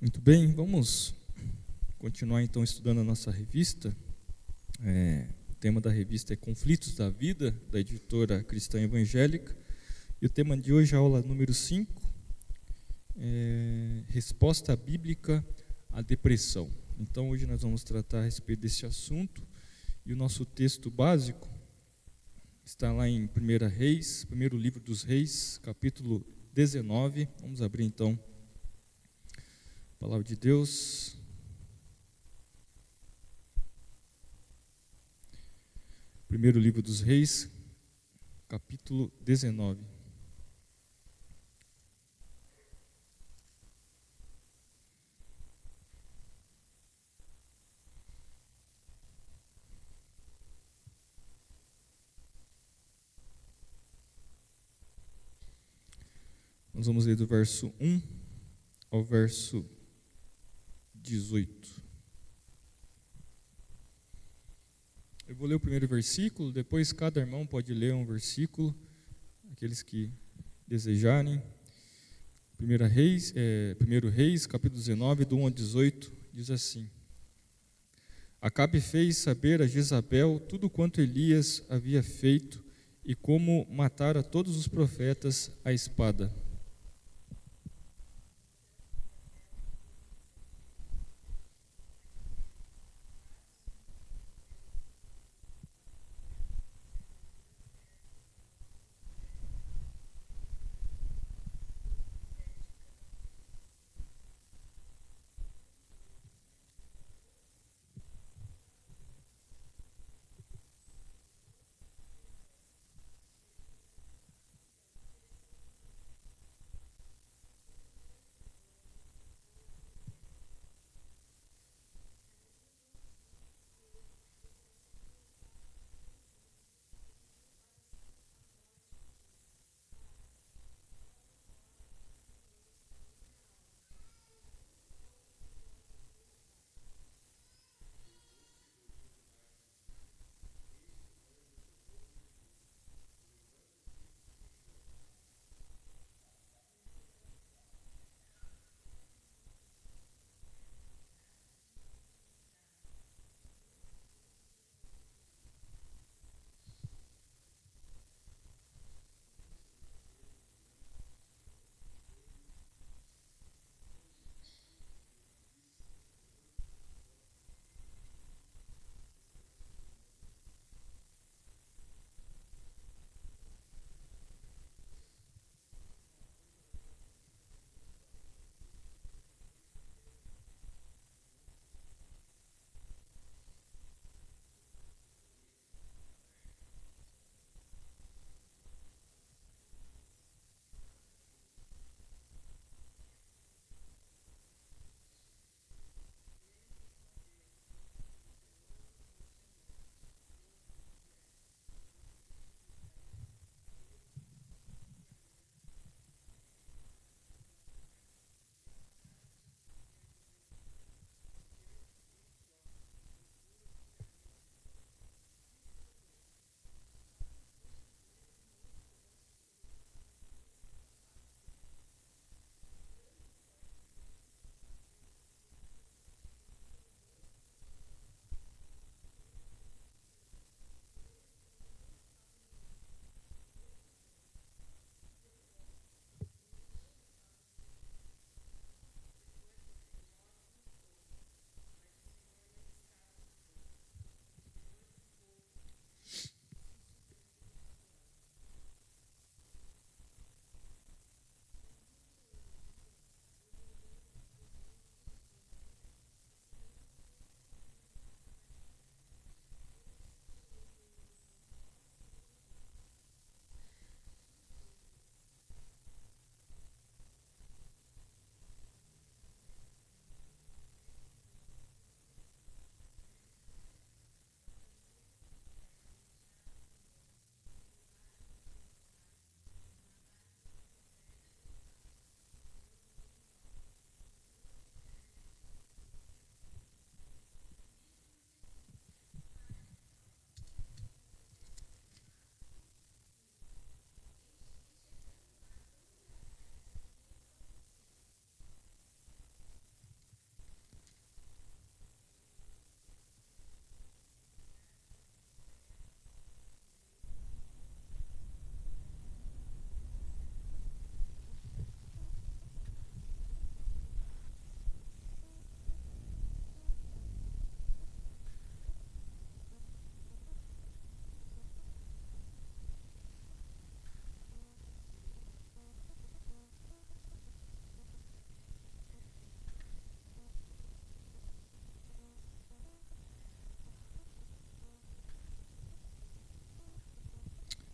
Muito bem, vamos continuar então estudando a nossa revista. O tema da revista é Conflitos da Vida, da editora Cristã Evangélica. E o tema de hoje é a aula número 5, Resposta Bíblica à Depressão. Então hoje nós vamos tratar a respeito desse assunto. E o nosso texto básico está lá em 1 Reis, primeiro livro dos Reis, capítulo 19. Vamos abrir então a palavra de Deus. Primeiro livro dos Reis, capítulo 19. Nós vamos ler do verso 1 ao verso 18. Eu vou ler o primeiro versículo, depois cada irmão pode ler um versículo, aqueles que desejarem. 1 Reis, capítulo 19, do 1 ao 18, diz assim: Acabe fez saber a Jezabel tudo quanto Elias havia feito e como matara todos os profetas à espada.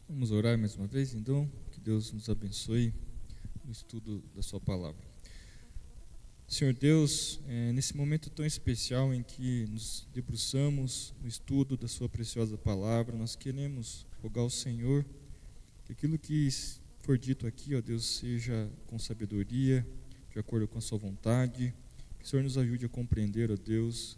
Vamos orar mais uma vez, então, que Deus nos abençoe no estudo da sua palavra. Senhor Deus, nesse momento tão especial em que nos debruçamos no estudo da sua preciosa palavra, nós queremos rogar ao Senhor que aquilo que for dito aqui, ó Deus, seja com sabedoria, de acordo com a sua vontade, que o Senhor nos ajude a compreender, ó Deus,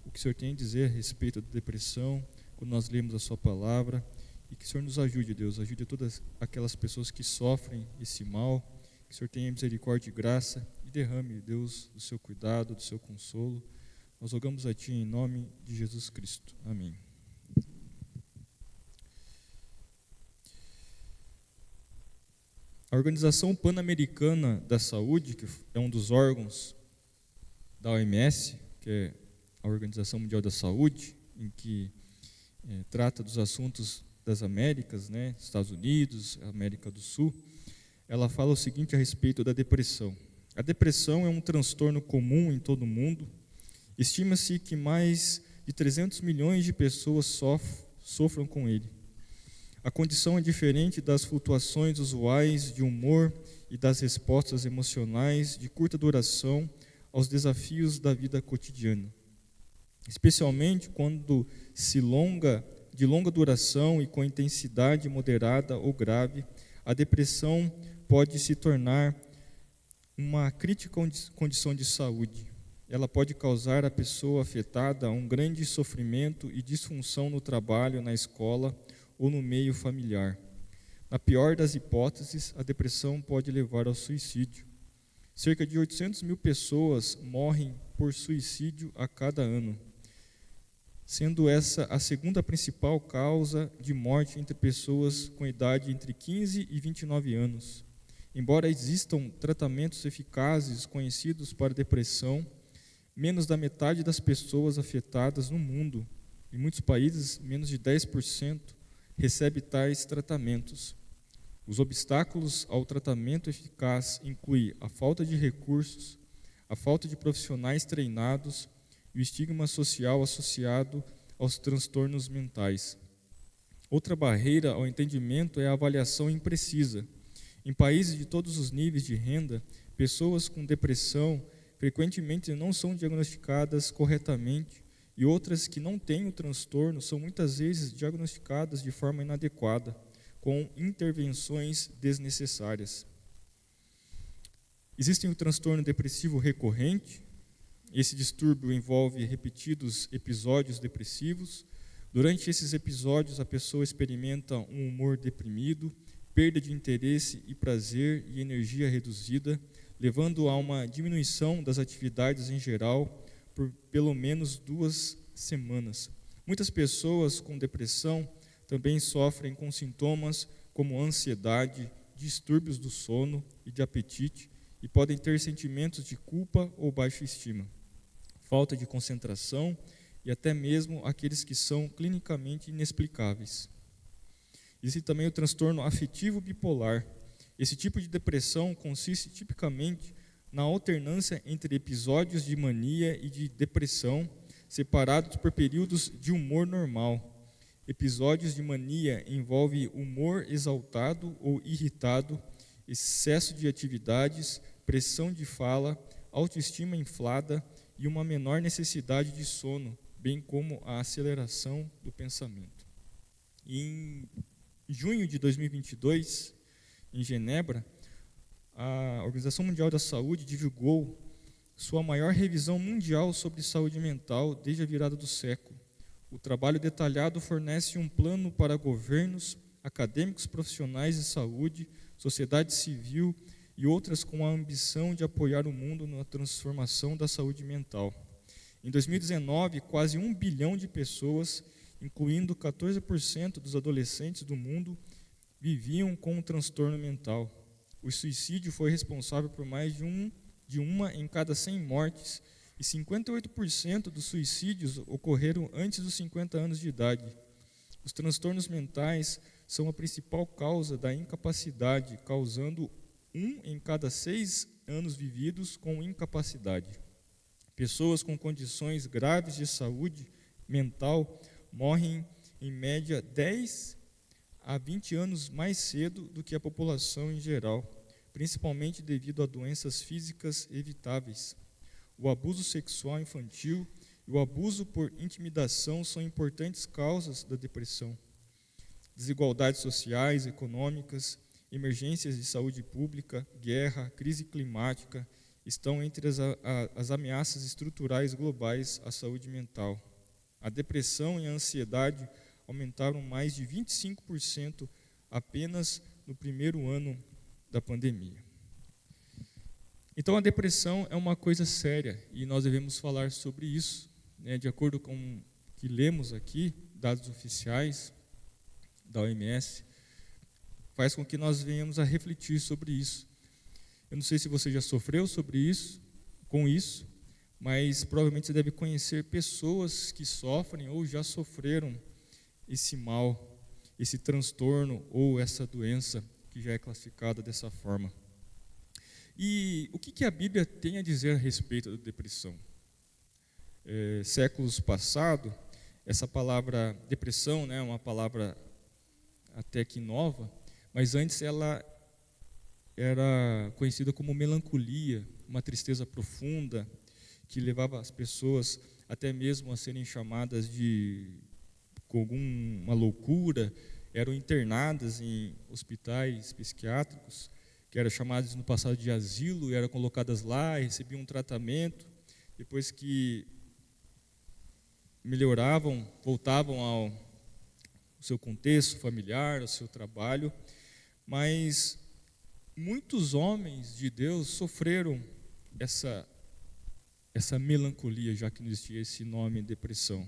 o que o Senhor tem a dizer a respeito da depressão, quando nós lemos a sua palavra, e que o Senhor nos ajude, Deus, ajude todas aquelas pessoas que sofrem esse mal, que o Senhor tenha misericórdia e graça, e derrame, Deus, do seu cuidado, do seu consolo. Nós rogamos a Ti em nome de Jesus Cristo. Amém. A Organização Pan-Americana da Saúde, que é um dos órgãos da OMS, que é a Organização Mundial da Saúde, em que trata dos assuntos das Américas, né, Estados Unidos, América do Sul, ela fala o seguinte a respeito da depressão. A depressão é um transtorno comum em todo o mundo. Estima-se que mais de 300 milhões de pessoas sofram com ele. A condição é diferente das flutuações usuais de humor e das respostas emocionais de curta duração aos desafios da vida cotidiana. Especialmente quando de longa duração e com intensidade moderada ou grave, a depressão pode se tornar uma crítica condição de saúde. Ela pode causar à pessoa afetada um grande sofrimento e disfunção no trabalho, na escola ou no meio familiar. Na pior das hipóteses, a depressão pode levar ao suicídio. Cerca de 800 mil pessoas morrem por suicídio a cada ano, sendo essa a segunda principal causa de morte entre pessoas com idade entre 15 e 29 anos. Embora existam tratamentos eficazes conhecidos para depressão, menos da metade das pessoas afetadas no mundo, em muitos países, menos de 10%, recebe tais tratamentos. Os obstáculos ao tratamento eficaz incluem a falta de recursos, a falta de profissionais treinados e o estigma social associado aos transtornos mentais. Outra barreira ao entendimento é a avaliação imprecisa. Em países de todos os níveis de renda, pessoas com depressão frequentemente não são diagnosticadas corretamente e outras que não têm o transtorno são muitas vezes diagnosticadas de forma inadequada, com intervenções desnecessárias. Existe o transtorno depressivo recorrente. Esse distúrbio envolve repetidos episódios depressivos. Durante esses episódios, a pessoa experimenta um humor deprimido, perda de interesse e prazer e energia reduzida, levando a uma diminuição das atividades em geral por pelo menos 2 semanas. Muitas pessoas com depressão também sofrem com sintomas como ansiedade, distúrbios do sono e de apetite e podem ter sentimentos de culpa ou baixa estima, falta de concentração e até mesmo aqueles que são clinicamente inexplicáveis. Existe também o transtorno afetivo bipolar. Esse tipo de depressão consiste tipicamente na alternância entre episódios de mania e de depressão, separados por períodos de humor normal. Episódios de mania envolvem humor exaltado ou irritado, excesso de atividades, pressão de fala, autoestima inflada e uma menor necessidade de sono, bem como a aceleração do pensamento. Em junho de 2022, em Genebra, a Organização Mundial da Saúde divulgou sua maior revisão mundial sobre saúde mental desde a virada do século. O trabalho detalhado fornece um plano para governos, acadêmicos profissionais de saúde, sociedade civil e outras com a ambição de apoiar o mundo na transformação da saúde mental. Em 2019, quase 1 bilhão de pessoas, incluindo 14% dos adolescentes do mundo, viviam com um transtorno mental. O suicídio foi responsável por mais de uma em cada 100 mortes e 58% dos suicídios ocorreram antes dos 50 anos de idade. Os transtornos mentais são a principal causa da incapacidade, causando 1 em cada 6 anos vividos com incapacidade. Pessoas com condições graves de saúde mental morrem, em média, 10 há 20 anos mais cedo do que a população em geral, principalmente devido a doenças físicas evitáveis. O abuso sexual infantil e o abuso por intimidação são importantes causas da depressão. Desigualdades sociais, econômicas, emergências de saúde pública, guerra, crise climática estão entre as ameaças estruturais globais à saúde mental. A depressão e a ansiedade aumentaram mais de 25% apenas no primeiro ano da pandemia. Então, a depressão é uma coisa séria e nós devemos falar sobre isso, né, de acordo com o que lemos aqui, dados oficiais da OMS, faz com que nós venhamos a refletir sobre isso. Eu não sei se você já sofreu com isso, mas provavelmente você deve conhecer pessoas que sofrem ou já sofreram esse mal, esse transtorno ou essa doença que já é classificada dessa forma. E o que a Bíblia tem a dizer a respeito da depressão? Séculos passados, essa palavra depressão, né, é uma palavra até que nova, mas antes ela era conhecida como melancolia, uma tristeza profunda, que levava as pessoas até mesmo a serem chamadas com alguma loucura, eram internadas em hospitais psiquiátricos, que eram chamadas no passado de asilo, e eram colocadas lá, recebiam um tratamento, depois que melhoravam, voltavam ao seu contexto familiar, ao seu trabalho, mas muitos homens de Deus sofreram essa melancolia, já que não existia esse nome depressão.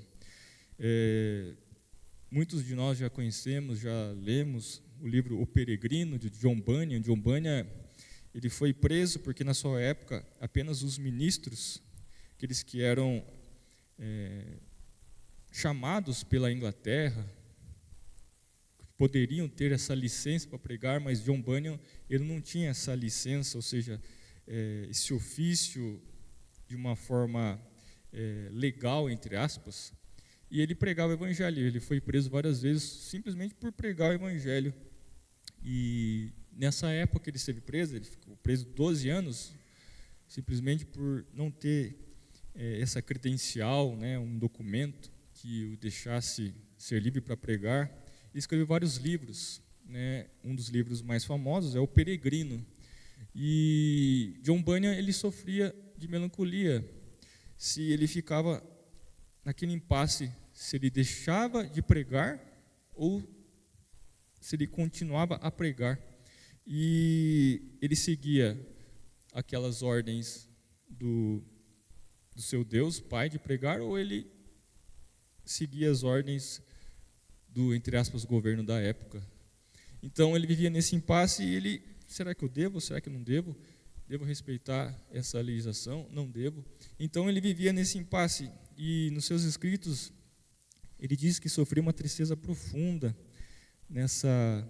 Muitos de nós já conhecemos, já lemos o livro O Peregrino, de John Bunyan. John Bunyan, ele foi preso porque na sua época apenas os ministros, aqueles que eram chamados pela Inglaterra, poderiam ter essa licença para pregar, mas John Bunyan ele não tinha essa licença, ou seja, esse ofício de uma forma legal, entre aspas, e ele pregava o evangelho. Ele foi preso várias vezes simplesmente por pregar o evangelho. E nessa época que ele esteve preso, ele ficou preso 12 anos, simplesmente por não ter essa credencial, né, um documento que o deixasse ser livre para pregar. Ele escreveu vários livros, né? Um dos livros mais famosos é O Peregrino. E John Bunyan ele sofria de melancolia. Se ele ficava naquele impasse, se ele deixava de pregar ou se ele continuava a pregar. E ele seguia aquelas ordens do seu Deus, Pai, de pregar, ou ele seguia as ordens do, entre aspas, governo da época. Então ele vivia nesse impasse e ele, será que eu devo, será que eu não devo? Devo respeitar essa legislação? Não devo. Então ele vivia nesse impasse e nos seus escritos ele diz que sofreu uma tristeza profunda nessa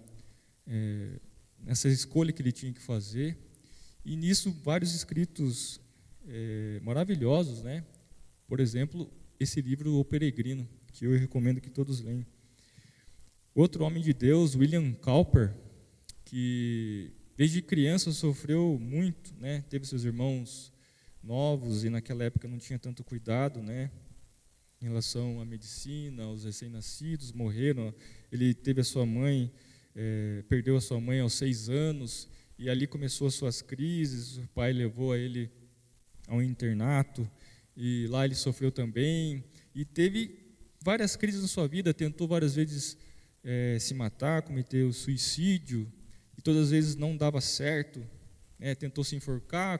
escolha que ele tinha que fazer. E nisso vários escritos maravilhosos, né? Por exemplo, esse livro O Peregrino, que eu recomendo que todos leiam. Outro homem de Deus, William Cowper, que desde criança sofreu muito, né? Teve seus irmãos novos e naquela época não tinha tanto cuidado, né? Em relação à medicina, aos recém-nascidos, morreram. Ele teve a sua mãe, perdeu a sua mãe aos 6 anos e ali começou as suas crises. O pai levou ele a um internato e lá ele sofreu também e teve várias crises na sua vida, tentou várias vezes se matar, cometer o suicídio, e todas as vezes não dava certo, tentou se enforcar,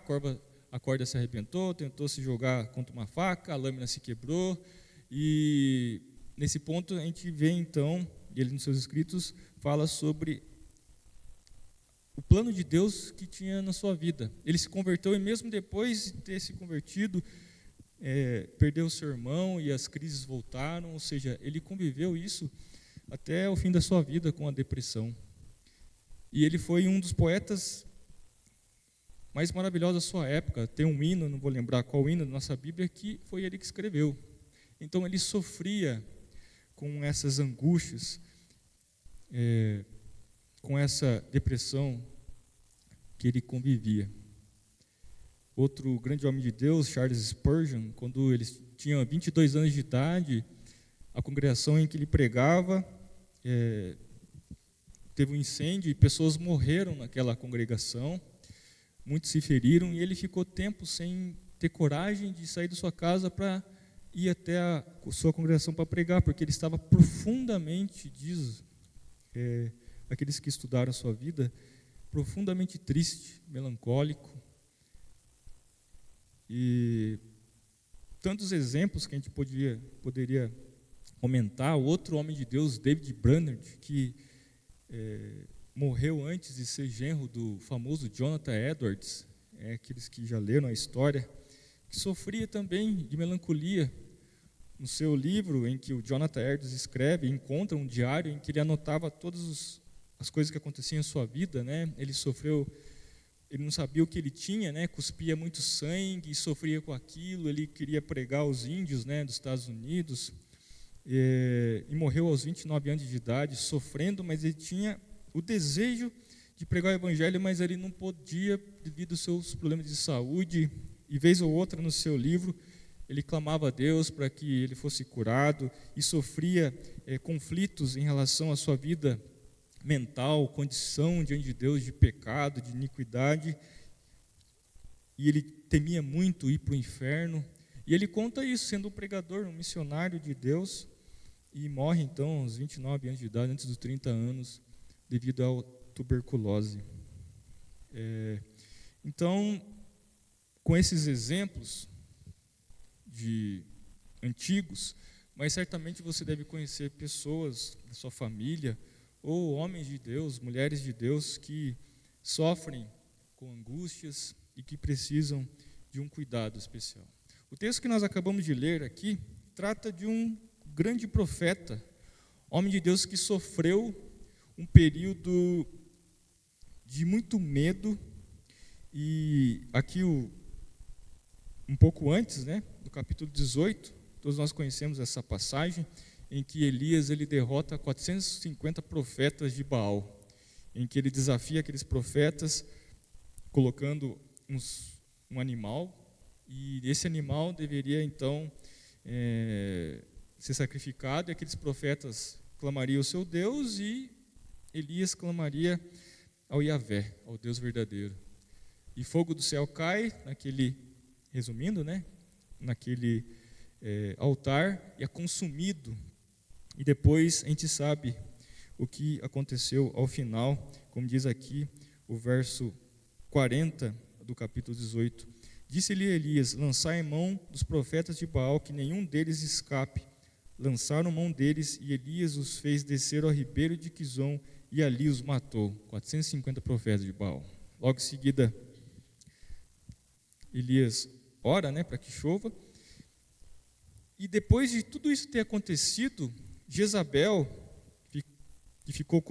a corda se arrebentou, tentou se jogar contra uma faca, a lâmina se quebrou, e nesse ponto a gente vê então, ele nos seus escritos fala sobre o plano de Deus que tinha na sua vida. Ele se converteu e mesmo depois de ter se convertido, perdeu o seu irmão e as crises voltaram, ou seja, ele conviveu isso até o fim da sua vida com a depressão. E ele foi um dos poetas mais maravilhosos da sua época. Tem um hino, não vou lembrar qual hino da nossa Bíblia, que foi ele que escreveu. Então ele sofria com essas angústias. com essa depressão que ele convivia. Outro grande homem de Deus, Charles Spurgeon, quando ele tinha 22 anos de idade, a congregação em que ele pregava teve um incêndio e pessoas morreram naquela congregação, muitos se feriram, e ele ficou tempo sem ter coragem de sair da sua casa para ir até a sua congregação para pregar, porque ele estava profundamente, aqueles que estudaram a sua vida, profundamente triste, melancólico. E tantos exemplos que a gente poderia comentar. Outro homem de Deus, David Brainerd, que morreu antes de ser genro do famoso Jonathan Edwards, aqueles que já leram a história, que sofria também de melancolia. No seu livro, em que o Jonathan Edwards escreve, encontra um diário em que ele anotava todas as coisas que aconteciam em sua vida, né? Ele não sabia o que ele tinha, né? Cuspia muito sangue e sofria com aquilo. Ele queria pregar aos índios, né, dos Estados Unidos, e morreu aos 29 anos de idade, sofrendo, mas ele tinha o desejo de pregar o evangelho, mas ele não podia devido aos seus problemas de saúde. E vez ou outra no seu livro ele clamava a Deus para que ele fosse curado e sofria conflitos em relação à sua vida mental, condição diante de Deus de pecado, de iniquidade, e ele temia muito ir para o inferno. E ele conta isso, sendo um pregador, um missionário de Deus, e morre então aos 29 anos de idade, antes dos 30 anos, devido à tuberculose. Então, com esses exemplos antigos, mas certamente você deve conhecer pessoas da sua família, ou homens de Deus, mulheres de Deus, que sofrem com angústias e que precisam de um cuidado especial. O texto que nós acabamos de ler aqui trata de um grande profeta, homem de Deus que sofreu um período de muito medo, e aqui um pouco antes, né, do capítulo 18, todos nós conhecemos essa passagem, em que Elias ele derrota 450 profetas de Baal, em que ele desafia aqueles profetas colocando um animal, e esse animal deveria então ser sacrificado, e aqueles profetas clamariam ao seu Deus, e Elias clamaria ao Yahvé, ao Deus verdadeiro. E fogo do céu cai resumindo, né, naquele altar, e é consumido. E depois a gente sabe o que aconteceu ao final, como diz aqui o verso 40 do capítulo 18. Disse-lhe Elias: lançai mão dos profetas de Baal, que nenhum deles escape. Lançaram mão deles, e Elias os fez descer ao ribeiro de Quizon, e ali os matou. 450 profetas de Baal. Logo em seguida, Elias ora, né, para que chova. E depois de tudo isso ter acontecido, Jezabel, que ficou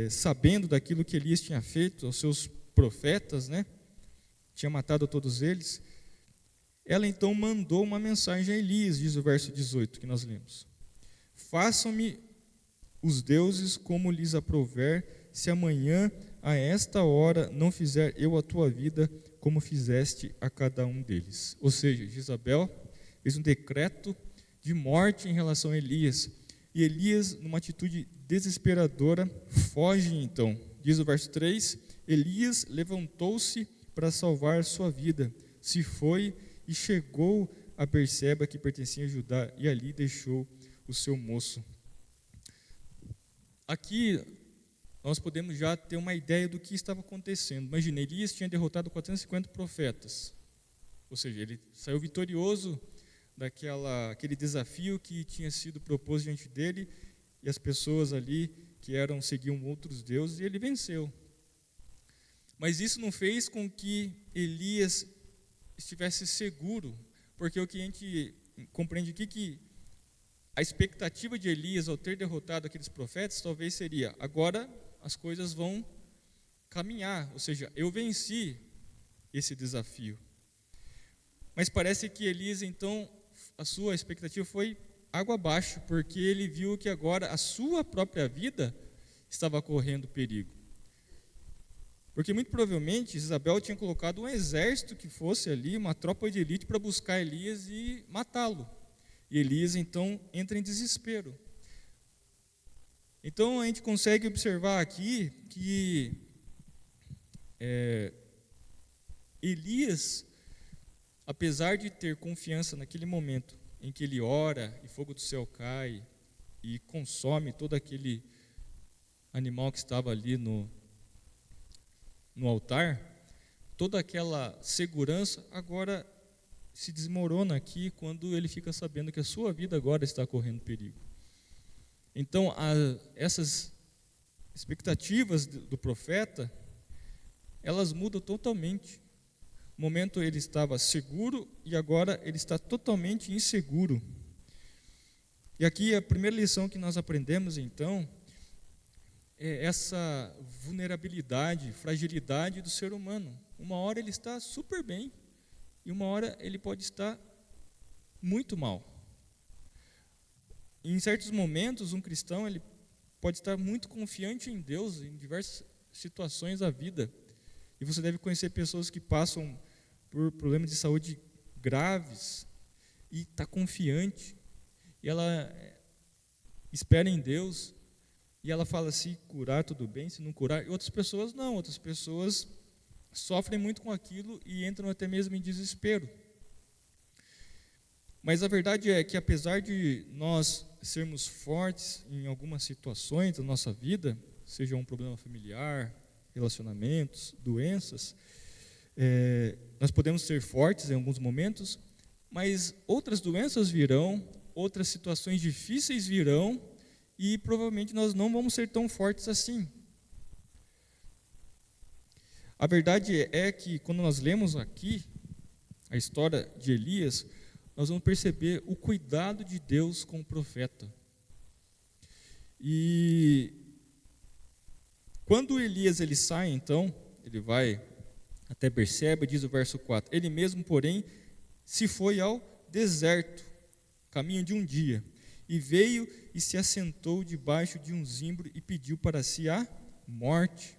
sabendo daquilo que Elias tinha feito aos seus profetas, né, tinha matado todos eles, ela então mandou uma mensagem a Elias, diz o verso 18 que nós lemos: façam-me os deuses como lhes aprouver, se amanhã a esta hora não fizer eu a tua vida como fizeste a cada um deles. Ou seja, Jezabel fez um decreto de morte em relação a Elias, e Elias, numa atitude desesperadora, foge então. Diz o verso 3, Elias levantou-se para salvar sua vida, se foi e chegou a Berseba, que pertencia a Judá, e ali deixou o seu moço. Aqui nós podemos já ter uma ideia do que estava acontecendo. Imagina, Elias tinha derrotado 450 profetas, ou seja, ele saiu vitorioso daquele desafio que tinha sido proposto diante dele, e as pessoas ali que seguiam outros deuses, e ele venceu. Mas isso não fez com que Elias estivesse seguro, porque o que a gente compreende aqui que a expectativa de Elias ao ter derrotado aqueles profetas talvez seria: agora as coisas vão caminhar, ou seja, eu venci esse desafio. Mas parece que Elias então, a sua expectativa foi água abaixo, porque ele viu que agora a sua própria vida estava correndo perigo? Porque muito provavelmente Isabel tinha colocado um exército que fosse ali, uma tropa de elite, para buscar Elias e matá-lo. E Elias então entra em desespero. Então a gente consegue observar aqui que Elias, apesar de ter confiança naquele momento em que ele ora e fogo do céu cai e consome todo aquele animal que estava ali no altar, toda aquela segurança agora se desmorona aqui quando ele fica sabendo que a sua vida agora está correndo perigo. Então, essas expectativas do profeta, elas mudam totalmente. No momento ele estava seguro e agora ele está totalmente inseguro. E aqui a primeira lição que nós aprendemos, então, é essa vulnerabilidade, fragilidade do ser humano. Uma hora ele está super bem e uma hora ele pode estar muito mal. Em certos momentos, um cristão ele pode estar muito confiante em Deus em diversas situações da vida. E você deve conhecer pessoas que passam por problemas de saúde graves e está confiante. E ela espera em Deus e ela fala, se curar tudo bem, se não curar. E outras pessoas não, outras pessoas sofrem muito com aquilo e entram até mesmo em desespero. Mas a verdade é que apesar de nós sermos fortes em algumas situações da nossa vida, seja um problema familiar, relacionamentos, doenças, nós podemos ser fortes em alguns momentos, mas outras doenças virão, outras situações difíceis virão, e provavelmente nós não vamos ser tão fortes assim. A verdade é que quando nós lemos aqui a história de Elias, nós vamos perceber o cuidado de Deus com o profeta. E quando Elias ele sai, então, ele vai até Berseba, diz o verso 4, ele mesmo, porém, se foi ao deserto, caminho de um dia, e veio e se assentou debaixo de um zimbro e pediu para si a morte.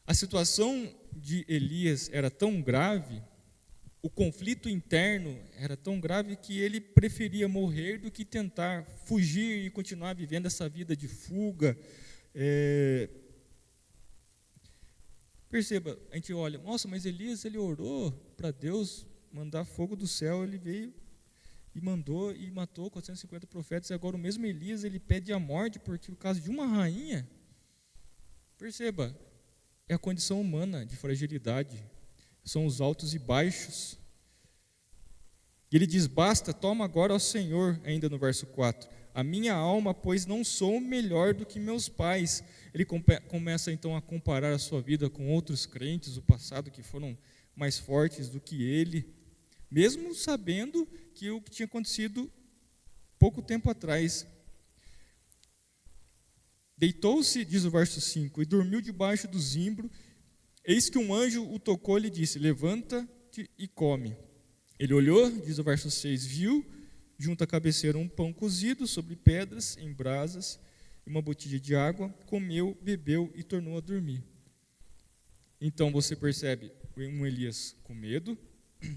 A situação de Elias era tão grave, o conflito interno era tão grave que ele preferia morrer do que tentar fugir e continuar vivendo essa vida de fuga. Perceba, a gente olha, nossa, mas Elias ele orou para Deus mandar fogo do céu, ele veio e mandou e matou 450 profetas, e agora o mesmo Elias ele pede a morte por causa de uma rainha. Perceba, é a condição humana de fragilidade, são os altos e baixos. E ele diz, basta, toma agora ao Senhor, ainda no verso 4, a minha alma, pois não sou melhor do que meus pais. Ele começa então a comparar a sua vida com outros crentes do passado que foram mais fortes do que ele, mesmo sabendo que o que tinha acontecido pouco tempo atrás. Deitou-se, diz o verso 5, e dormiu debaixo do zimbro. Eis que um anjo o tocou e lhe disse, levanta-te e come. Ele olhou, diz o verso 6, viu junto à cabeceira um pão cozido sobre pedras em brasas e uma botija de água, comeu, bebeu e tornou a dormir. Então você percebe um Elias com medo,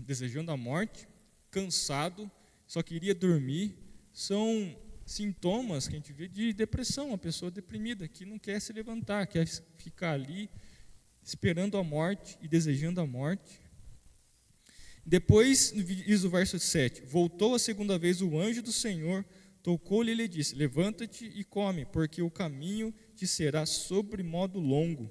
desejando a morte, cansado, só queria dormir. São sintomas que a gente vê de depressão, uma pessoa deprimida, que não quer se levantar, quer ficar ali esperando a morte e desejando a morte. Depois, diz o verso 7, voltou a segunda vez o anjo do Senhor, tocou-lhe e lhe disse, levanta-te e come, porque o caminho te será sobremodo longo.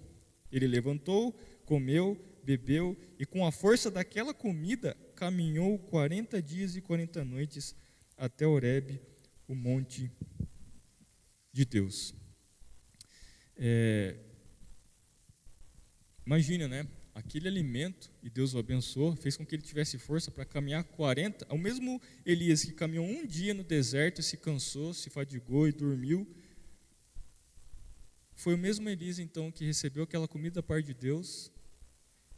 Ele levantou, comeu, bebeu, e com a força daquela comida, caminhou 40 dias e 40 noites até Horebe, o monte de Deus. Imagina, né? Aquele alimento, e Deus o abençoou, fez com que ele tivesse força para caminhar 40, o mesmo Elias que caminhou um dia no deserto e se cansou, se fadigou e dormiu, foi o mesmo Elias então que recebeu aquela comida da parte de Deus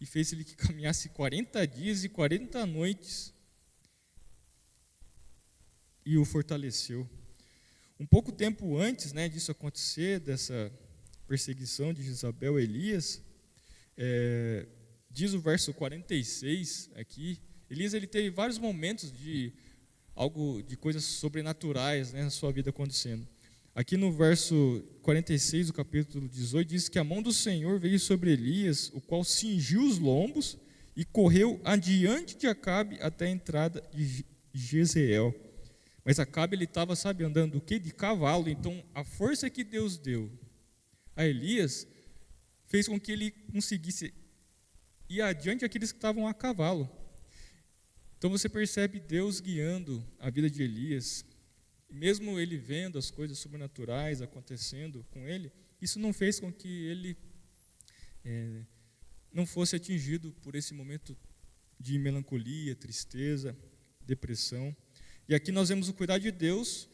e fez ele que caminhasse 40 dias e 40 noites e o fortaleceu. Um pouco tempo antes, né, disso acontecer, dessa perseguição de Jezabel a Elias, diz o verso 46 aqui, Elias ele teve vários momentos de coisas sobrenaturais, né, na sua vida acontecendo. Aqui no verso 46 do capítulo 18 diz que a mão do Senhor veio sobre Elias, o qual cingiu os lombos e correu adiante de Acabe até a entrada de Jezreel. Mas Acabe ele estava, andando o quê? De cavalo. Então a força que Deus deu a Elias fez com que ele conseguisse ir adiante daqueles que estavam a cavalo. Então você percebe Deus guiando a vida de Elias, mesmo ele vendo as coisas sobrenaturais acontecendo com ele, isso não fez com que ele não fosse atingido por esse momento de melancolia, tristeza, depressão. E aqui nós vemos o cuidado de Deus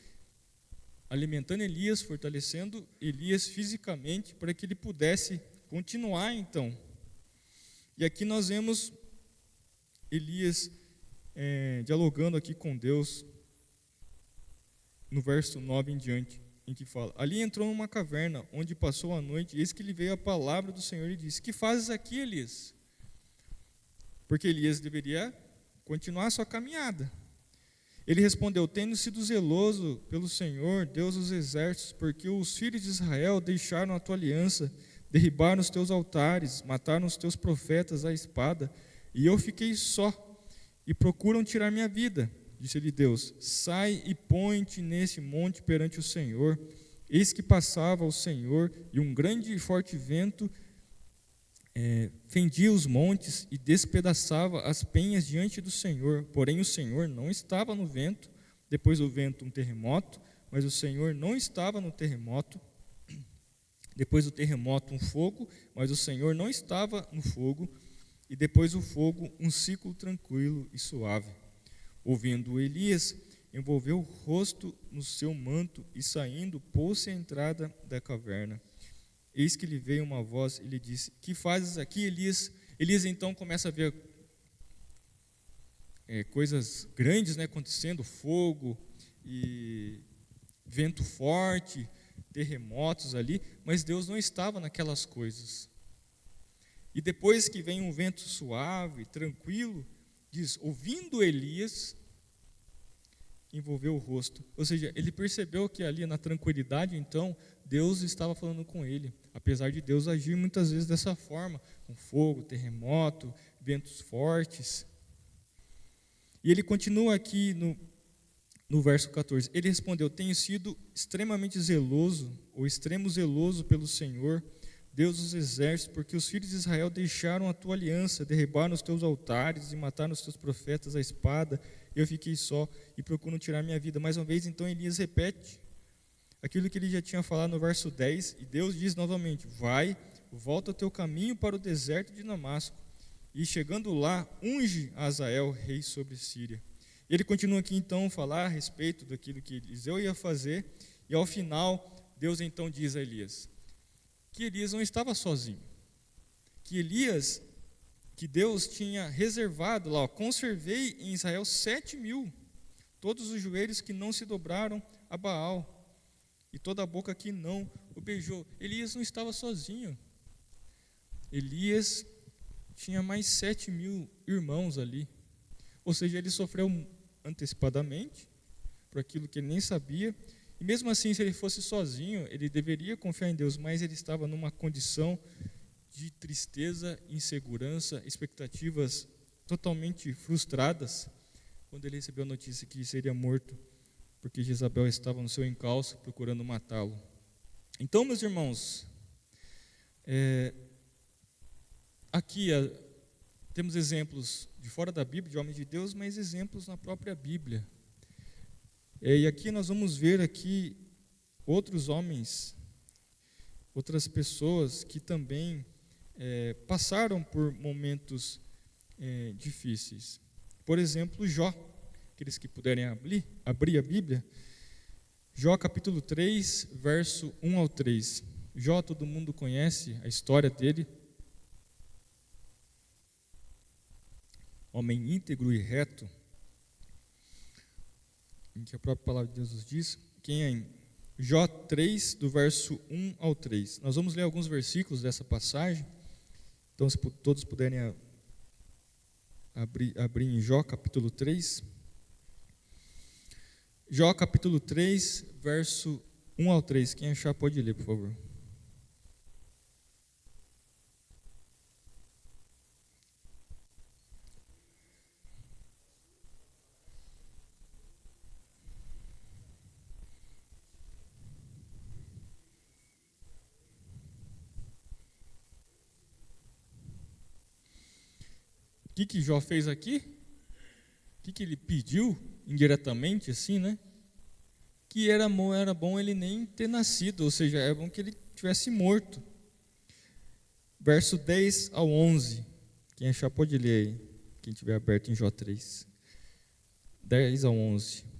alimentando Elias, fortalecendo Elias fisicamente para que ele pudesse continuar então. E aqui nós vemos Elias dialogando aqui com Deus no verso 9 em diante, em que fala: ali entrou numa caverna, onde passou a noite, e eis que lhe veio a palavra do Senhor e disse: que fazes aqui, Elias? Porque Elias deveria continuar a sua caminhada. Ele respondeu: tendo sido zeloso pelo Senhor, Deus dos exércitos, porque os filhos de Israel deixaram a tua aliança, derribaram os teus altares, mataram os teus profetas à espada, e eu fiquei só, e procuram tirar minha vida. Disse-lhe Deus: sai e põe-te nesse monte perante o Senhor. Eis que passava o Senhor, e um grande e forte vento fendia os montes e despedaçava as penhas diante do Senhor. Porém o Senhor não estava no vento. Depois do vento um terremoto, mas o Senhor não estava no terremoto. Depois do terremoto um fogo, mas o Senhor não estava no fogo. E depois do fogo um ciclo tranquilo e suave. Ouvindo Elias, envolveu o rosto no seu manto e saindo, pôs-se à entrada da caverna. Eis que lhe veio uma voz e lhe disse: que fazes aqui, Elias? Elias então começa a ver coisas grandes, né, acontecendo, fogo e vento forte, terremotos ali, mas Deus não estava naquelas coisas. E depois que vem um vento suave, tranquilo, diz: ouvindo Elias, envolveu o rosto. Ou seja, ele percebeu que ali na tranquilidade, então, Deus estava falando com ele. Apesar de Deus agir muitas vezes dessa forma, com fogo, terremoto, ventos fortes. E ele continua aqui no verso 14. Ele respondeu: tenho sido extremamente zeloso, ou extremo zeloso pelo Senhor, Deus dos exércitos, porque os filhos de Israel deixaram a tua aliança, derribaram os teus altares e mataram os teus profetas à espada. Eu fiquei só e procuram tirar minha vida. Mais uma vez, então, Elias repete aquilo que ele já tinha falado no verso 10, e Deus diz novamente: vai, volta o teu caminho para o deserto de Damasco, e chegando lá, unge Azael, rei sobre Síria. E ele continua aqui, então, a falar a respeito daquilo que Eliseu ia fazer, e ao final, Deus então diz a Elias que Elias não estava sozinho, que Deus tinha reservado lá, conservei em Israel 7.000, todos os joelhos que não se dobraram a Baal, e toda a boca que não o beijou. Elias não estava sozinho. Elias tinha mais 7.000 irmãos ali. Ou seja, ele sofreu antecipadamente por aquilo que ele nem sabia. E mesmo assim, se ele fosse sozinho, ele deveria confiar em Deus, mas ele estava numa condição de tristeza, insegurança, expectativas totalmente frustradas, quando ele recebeu a notícia que seria morto, porque Jezabel estava no seu encalço procurando matá-lo. Então, meus irmãos, aqui temos exemplos de fora da Bíblia, de homens de Deus, mas exemplos na própria Bíblia. E aqui nós vamos ver aqui outros homens, outras pessoas que também passaram por momentos difíceis. Por exemplo, Jó. Aqueles que puderem abrir a Bíblia. Jó capítulo 3, verso 1 ao 3. Jó, todo mundo conhece a história dele. Homem íntegro e reto, em que a própria palavra de Deus nos diz: quem Jó 3, do verso 1 ao 3. Nós vamos ler alguns versículos dessa passagem. Então, se todos puderem abrir em Jó capítulo 3. Jó capítulo 3, verso 1 ao 3. Quem achar pode ler, por favor. O que Jó fez aqui? O que ele pediu indiretamente, assim, né? Que era bom ele nem ter nascido, ou seja, é bom que ele tivesse morto. Verso 10 ao 11. Quem achar pode ler aí, quem tiver aberto em Jó 3. 10 ao 11.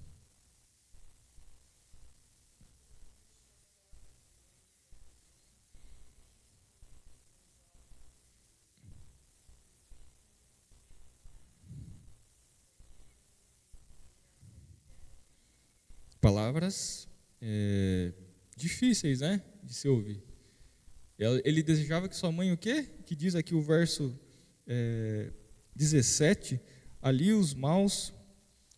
Palavras difíceis, né, de se ouvir. Ele desejava que sua mãe o quê? Que diz aqui o verso 17, ali os maus,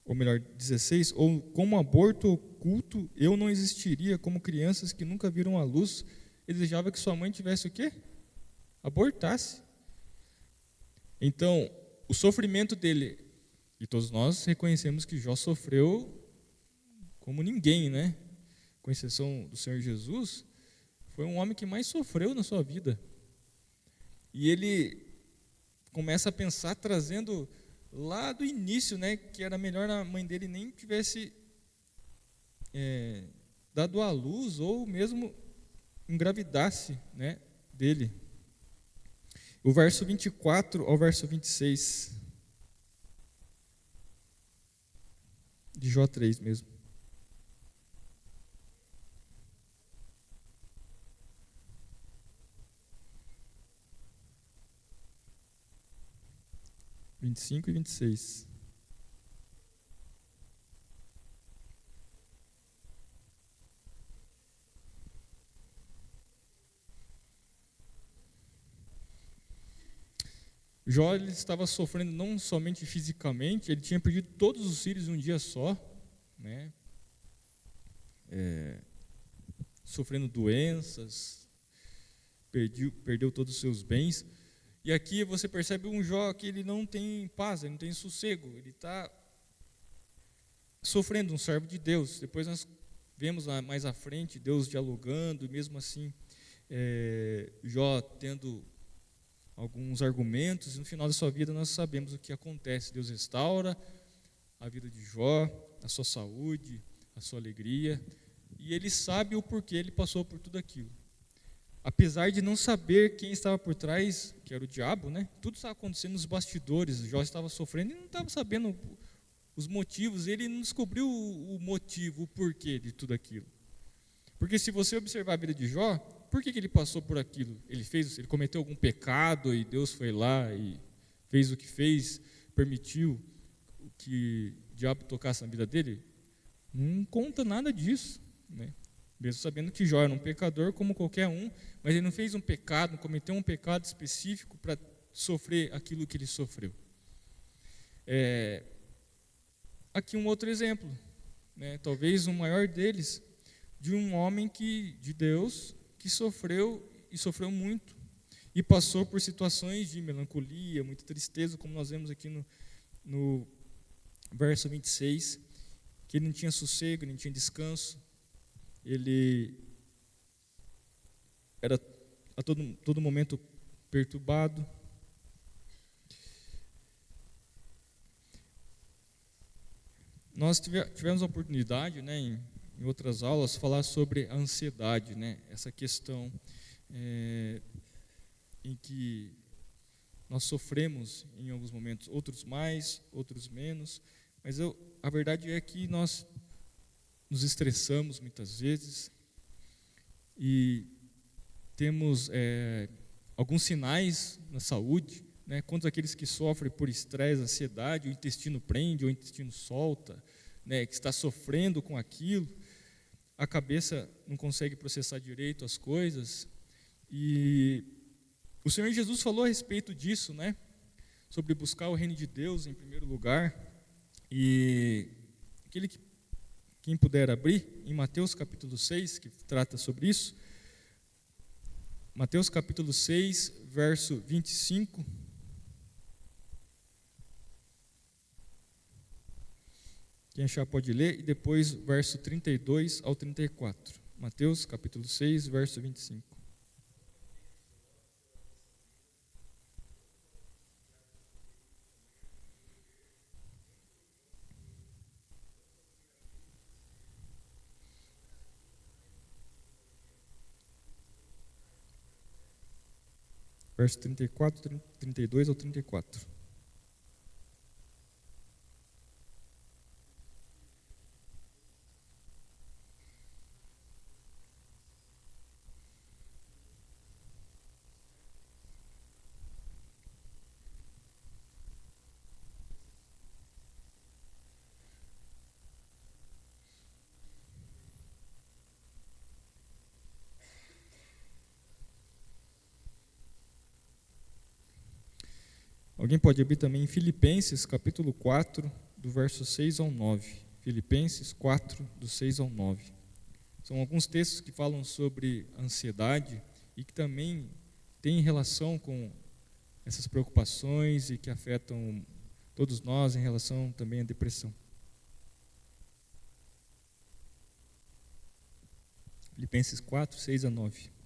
ou melhor, 16, ou como aborto oculto, eu não existiria, como crianças que nunca viram a luz. Ele desejava que sua mãe tivesse o quê? Abortasse. Então, o sofrimento dele, e todos nós reconhecemos que Jó sofreu como ninguém, né? Com exceção do Senhor Jesus, foi um homem que mais sofreu na sua vida. E ele começa a pensar, trazendo lá do início, né, que era melhor a mãe dele nem tivesse dado à luz, ou mesmo engravidasse, né, dele. O verso 24 ao verso 26, de Jó 3 mesmo. 25 e 26. Jó ele estava sofrendo não somente fisicamente, ele tinha perdido todos os filhos em um dia só, né? Sofrendo doenças, perdeu todos os seus bens. E aqui você percebe um Jó que ele não tem paz, ele não tem sossego, ele está sofrendo, um servo de Deus. Depois nós vemos mais à frente Deus dialogando, e mesmo assim Jó tendo alguns argumentos, e no final da sua vida nós sabemos o que acontece. Deus restaura a vida de Jó, a sua saúde, a sua alegria, e ele sabe o porquê ele passou por tudo aquilo. Apesar de não saber quem estava por trás, que era o diabo, né? Tudo estava acontecendo nos bastidores. Jó estava sofrendo e não estava sabendo os motivos. Ele não descobriu o motivo, o porquê de tudo aquilo. Porque se você observar a vida de Jó, por que ele passou por aquilo? Ele cometeu algum pecado e Deus foi lá e fez o que fez, permitiu que o diabo tocasse na vida dele? Não conta nada disso, né? Mesmo sabendo que Jó era um pecador como qualquer um, mas ele não fez um pecado, não cometeu um pecado específico para sofrer aquilo que ele sofreu. Aqui um outro exemplo, né, talvez o maior deles, de um homem de Deus que sofreu e sofreu muito, e passou por situações de melancolia, muita tristeza, como nós vemos aqui no verso 26, que ele não tinha sossego, não tinha descanso. Ele era a todo momento perturbado. Nós tivemos a oportunidade, né, em outras aulas, falar sobre a ansiedade, né, essa questão em que nós sofremos em alguns momentos, outros mais, outros menos, mas a verdade é que nós nos estressamos muitas vezes e temos alguns sinais na saúde, né, quanto aqueles que sofrem por estresse, ansiedade, o intestino prende, o intestino solta, né, que está sofrendo com aquilo. a cabeça não consegue processar direito as coisas. E o Senhor Jesus falou a respeito disso, né? Sobre buscar o reino de Deus em primeiro lugar. E quem puder abrir, em Mateus capítulo 6, que trata sobre isso. Mateus capítulo 6, verso 25. Quem achar pode ler, e depois verso 32 ao 34. Mateus capítulo 6, verso 25. Verso 34, 32 ao 34. Alguém pode abrir também em Filipenses, capítulo 4, do verso 6 ao 9. Filipenses 4, do 6 ao 9. São alguns textos que falam sobre ansiedade e que também têm relação com essas preocupações e que afetam todos nós em relação também à depressão. Filipenses 4, 6 a 9.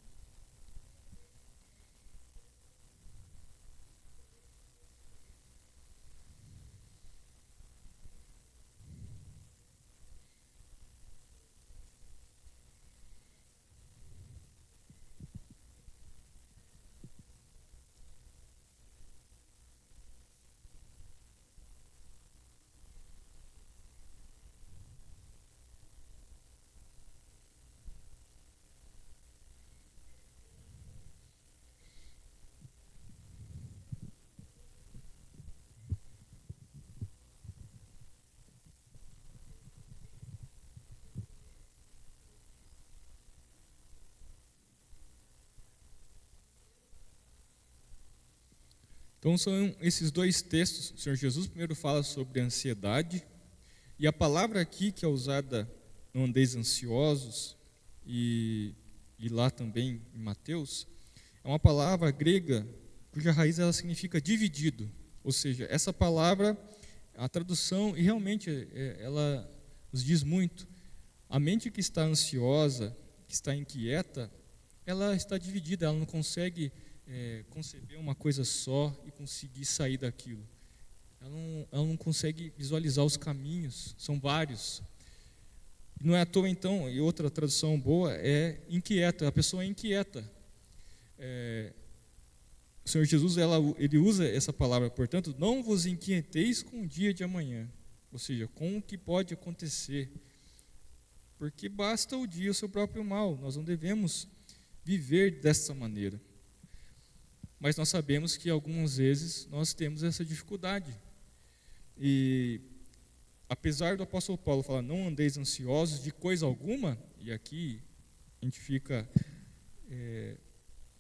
Então são esses dois textos. O Senhor Jesus primeiro fala sobre ansiedade, e a palavra aqui que é usada, não andeis ansiosos, e lá também em Mateus, é uma palavra grega cuja raiz ela significa dividido. Ou seja, essa palavra, a tradução, e realmente ela nos diz muito. A mente que está ansiosa, que está inquieta, ela está dividida, ela não consegue conceber uma coisa só e conseguir sair daquilo. Ela não consegue visualizar os caminhos, são vários. Não é à toa, então, e outra tradução boa é inquieta, a pessoa é inquieta. O Senhor Jesus, ele usa essa palavra, portanto, não vos inquieteis com o dia de amanhã, ou seja, com o que pode acontecer, porque basta o dia o seu próprio mal, nós não devemos viver dessa maneira. Mas nós sabemos que algumas vezes nós temos essa dificuldade. E apesar do apóstolo Paulo falar, não andeis ansiosos de coisa alguma, e aqui a gente fica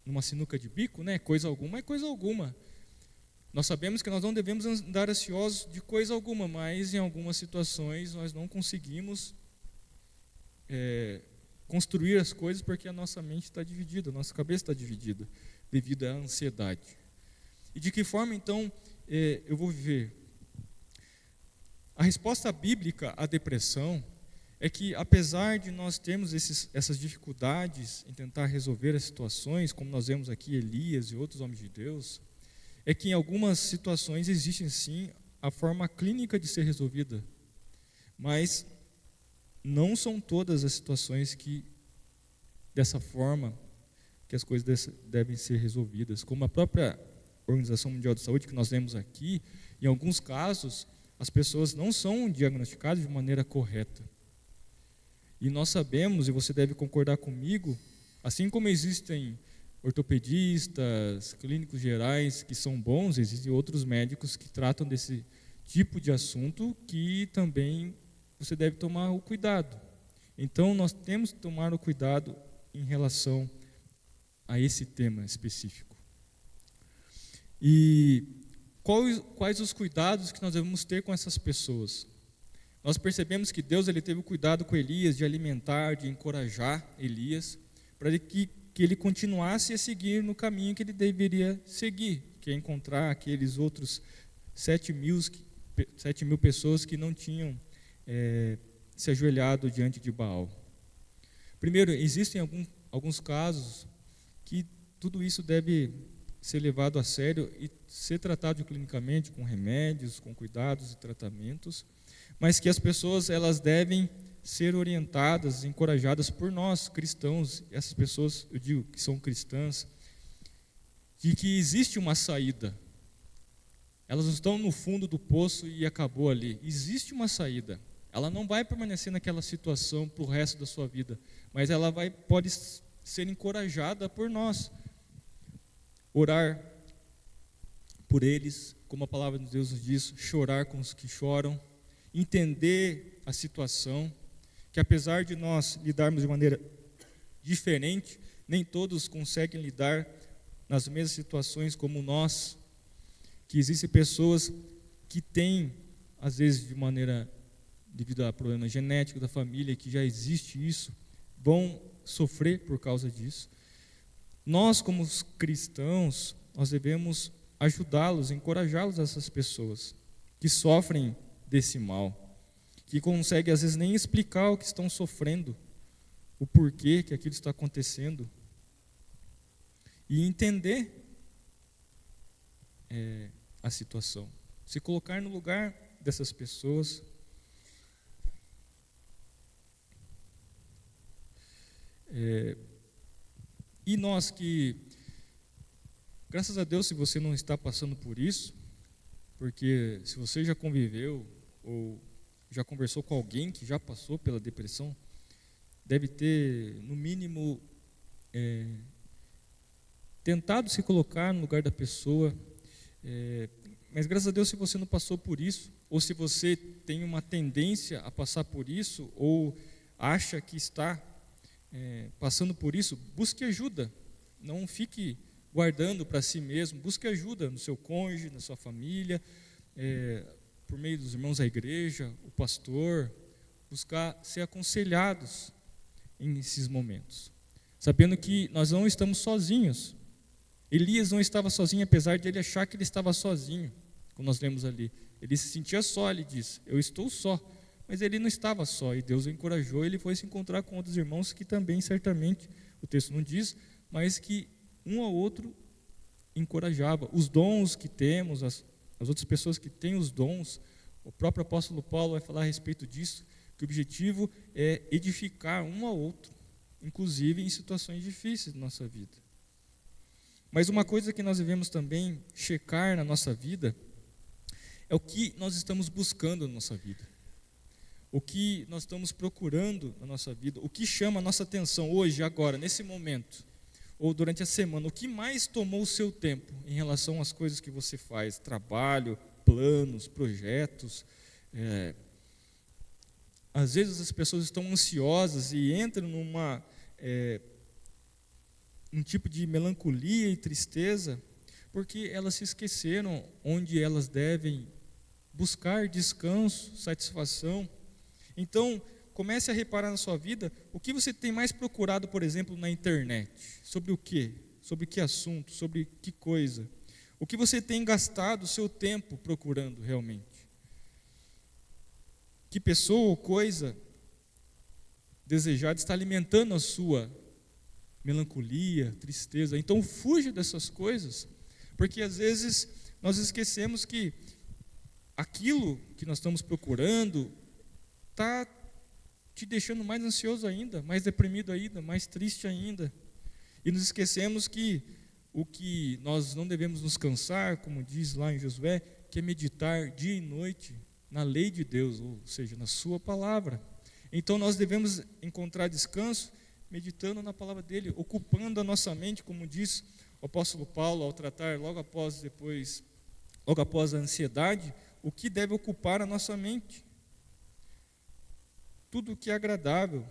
numa sinuca de bico, né? Coisa alguma é coisa alguma. Nós sabemos que nós não devemos andar ansiosos de coisa alguma, mas em algumas situações nós não conseguimos construir as coisas porque a nossa mente está dividida, a nossa cabeça está dividida devido à ansiedade. E de que forma, então, eu vou viver? A resposta bíblica à depressão é que, apesar de nós termos essas dificuldades em tentar resolver as situações, como nós vemos aqui Elias e outros homens de Deus, é que em algumas situações existe sim a forma clínica de ser resolvida, mas não são todas as situações que, dessa forma, que as coisas devem ser resolvidas. Como a própria Organização Mundial de Saúde, que nós vemos aqui, em alguns casos, as pessoas não são diagnosticadas de maneira correta. E nós sabemos, e você deve concordar comigo, assim como existem ortopedistas, clínicos gerais que são bons, existem outros médicos que tratam desse tipo de assunto que também você deve tomar o cuidado. Então, nós temos que tomar o cuidado em relação a esse tema específico. E quais os cuidados que nós devemos ter com essas pessoas? Nós percebemos que Deus ele teve o cuidado com Elias de alimentar, de encorajar Elias, para que ele continuasse a seguir no caminho que ele deveria seguir, que é encontrar aqueles outros 7.000 pessoas que não tinham se ajoelhado diante de Baal. Primeiro, existem alguns casos que tudo isso deve ser levado a sério e ser tratado clinicamente com remédios, com cuidados e tratamentos, mas que as pessoas elas devem ser orientadas, encorajadas por nós, cristãos, essas pessoas, eu digo que são cristãs, de que existe uma saída. Elas não estão no fundo do poço e acabou ali. Existe uma saída. Ela não vai permanecer naquela situação para o resto da sua vida, mas ela pode ser encorajada por nós. Orar por eles, como a palavra de Deus nos diz, chorar com os que choram, entender a situação, que apesar de nós lidarmos de maneira diferente, nem todos conseguem lidar nas mesmas situações como nós, que existem pessoas que têm, às vezes devido a problemas genéticos da família, que já existe isso, vão sofrer por causa disso. Nós, como cristãos, nós devemos ajudá-los, encorajá-los, essas pessoas que sofrem desse mal, que conseguem, às vezes, nem explicar o que estão sofrendo, o porquê que aquilo está acontecendo, e entender a situação, se colocar no lugar dessas pessoas. E nós que, graças a Deus, se você não está passando por isso, porque se você já conviveu ou já conversou com alguém que já passou pela depressão, deve ter, no mínimo, tentado se colocar no lugar da pessoa, mas graças a Deus, se você não passou por isso, ou se você tem uma tendência a passar por isso, ou acha que está passando por isso, busque ajuda, não fique guardando para si mesmo, busque ajuda no seu cônjuge, na sua família, por meio dos irmãos da igreja, o pastor, buscar ser aconselhados nesses momentos, sabendo que nós não estamos sozinhos. Elias não estava sozinho, apesar de ele achar que ele estava sozinho, como nós lemos ali, ele se sentia só, ele diz, eu estou só. Mas ele não estava só, e Deus o encorajou, ele foi se encontrar com outros irmãos que também, certamente, o texto não diz, mas que um ao outro encorajava. Os dons que temos, as outras pessoas que têm os dons, o próprio apóstolo Paulo vai falar a respeito disso, que o objetivo é edificar um ao outro, inclusive em situações difíceis da nossa vida. Mas uma coisa que nós devemos também checar na nossa vida é o que nós estamos buscando na nossa vida. O que nós estamos procurando na nossa vida, o que chama a nossa atenção hoje, agora, nesse momento, ou durante a semana, o que mais tomou o seu tempo em relação às coisas que você faz, trabalho, planos, projetos. Às vezes as pessoas estão ansiosas e entram num tipo de melancolia e tristeza, porque elas se esqueceram onde elas devem buscar descanso, satisfação. Então, comece a reparar na sua vida o que você tem mais procurado, por exemplo, na internet. Sobre o quê? Sobre que assunto? Sobre que coisa? O que você tem gastado o seu tempo procurando realmente? Que pessoa ou coisa desejada está alimentando a sua melancolia, tristeza? Então, fuja dessas coisas, porque às vezes nós esquecemos que aquilo que nós estamos procurando está te deixando mais ansioso ainda, mais deprimido ainda, mais triste ainda. E nos esquecemos que o que nós não devemos nos cansar, como diz lá em Josué, que é meditar dia e noite na lei de Deus, ou seja, na sua palavra. Então nós devemos encontrar descanso meditando na palavra dele, ocupando a nossa mente, como diz o apóstolo Paulo ao tratar logo após a ansiedade, o que deve ocupar a nossa mente. Tudo que é agradável,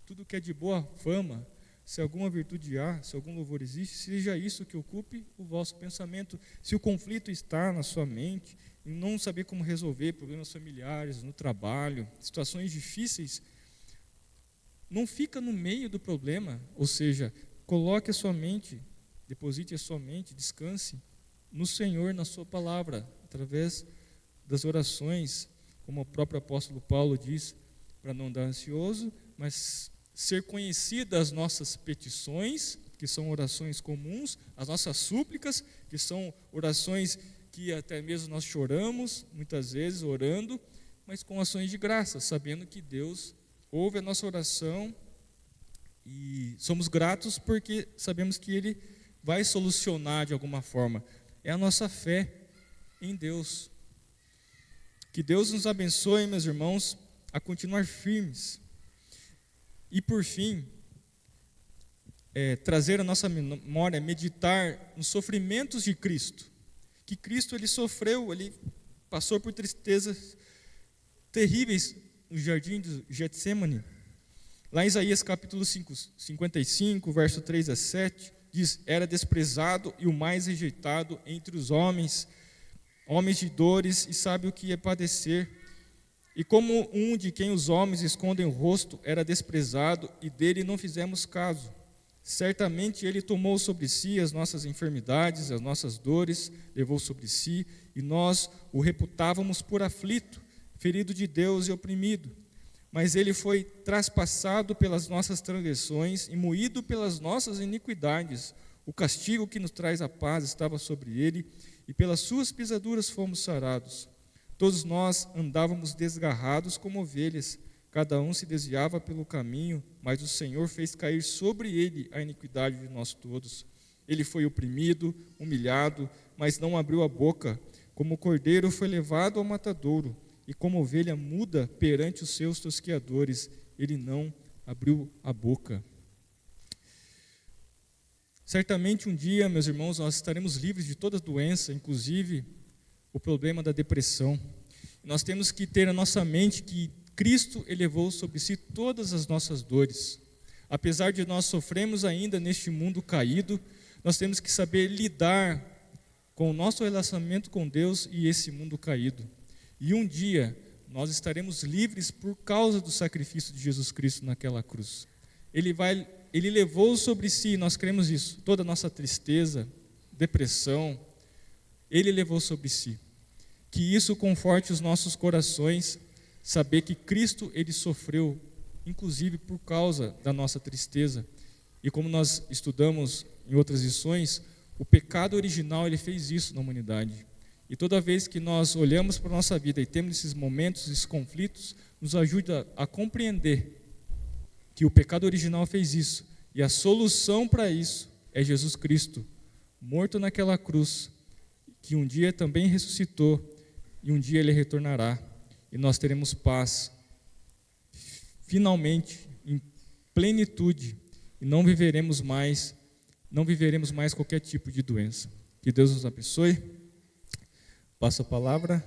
tudo que é de boa fama, se alguma virtude há, se algum louvor existe, seja isso que ocupe o vosso pensamento. Se o conflito está na sua mente, em não saber como resolver problemas familiares, no trabalho, situações difíceis, não fica no meio do problema, ou seja, coloque a sua mente, deposite a sua mente, descanse no Senhor, na sua palavra, através das orações, como o próprio apóstolo Paulo diz, para não andar ansioso, mas ser conhecidas as nossas petições, que são orações comuns, as nossas súplicas, que são orações que até mesmo nós choramos, muitas vezes orando, mas com ações de graça, sabendo que Deus ouve a nossa oração e somos gratos porque sabemos que Ele vai solucionar de alguma forma. É a nossa fé em Deus. Que Deus nos abençoe, meus irmãos, a continuar firmes. E por fim, trazer a nossa memória, meditar nos sofrimentos de Cristo. Que Cristo, Ele sofreu, Ele passou por tristezas terríveis no jardim de Getsêmani. Lá em Isaías capítulo 55, verso 3 a 7, diz: era desprezado e o mais rejeitado entre os homens de dores, e sabe o que é padecer. E como um de quem os homens escondem o rosto, era desprezado, e dele não fizemos caso. Certamente ele tomou sobre si as nossas enfermidades, as nossas dores, levou sobre si, e nós o reputávamos por aflito, ferido de Deus e oprimido. Mas ele foi traspassado pelas nossas transgressões e moído pelas nossas iniquidades. O castigo que nos traz a paz estava sobre ele, e pelas suas pisaduras fomos sarados. Todos nós andávamos desgarrados como ovelhas, cada um se desviava pelo caminho, mas o Senhor fez cair sobre ele a iniquidade de nós todos. Ele foi oprimido, humilhado, mas não abriu a boca. Como cordeiro foi levado ao matadouro, e como ovelha muda perante os seus tosqueadores, ele não abriu a boca. Certamente um dia, meus irmãos, nós estaremos livres de toda doença, inclusive o problema da depressão. Nós temos que ter na nossa mente que Cristo elevou sobre si todas as nossas dores. Apesar de nós sofrermos ainda neste mundo caído, nós temos que saber lidar com o nosso relacionamento com Deus e esse mundo caído. E um dia nós estaremos livres por causa do sacrifício de Jesus Cristo naquela cruz. Ele levou sobre si, nós cremos isso, toda a nossa tristeza, depressão, Ele levou sobre si. Que isso conforte os nossos corações, saber que Cristo, Ele sofreu, inclusive por causa da nossa tristeza. E como nós estudamos em outras lições, o pecado original, ele fez isso na humanidade. E toda vez que nós olhamos para a nossa vida e temos esses momentos, esses conflitos, nos ajuda a compreender que o pecado original fez isso. E a solução para isso é Jesus Cristo, morto naquela cruz, que um dia também ressuscitou, e um dia Ele retornará. E nós teremos paz, finalmente, em plenitude, e não viveremos mais qualquer tipo de doença. Que Deus nos abençoe. Passo a palavra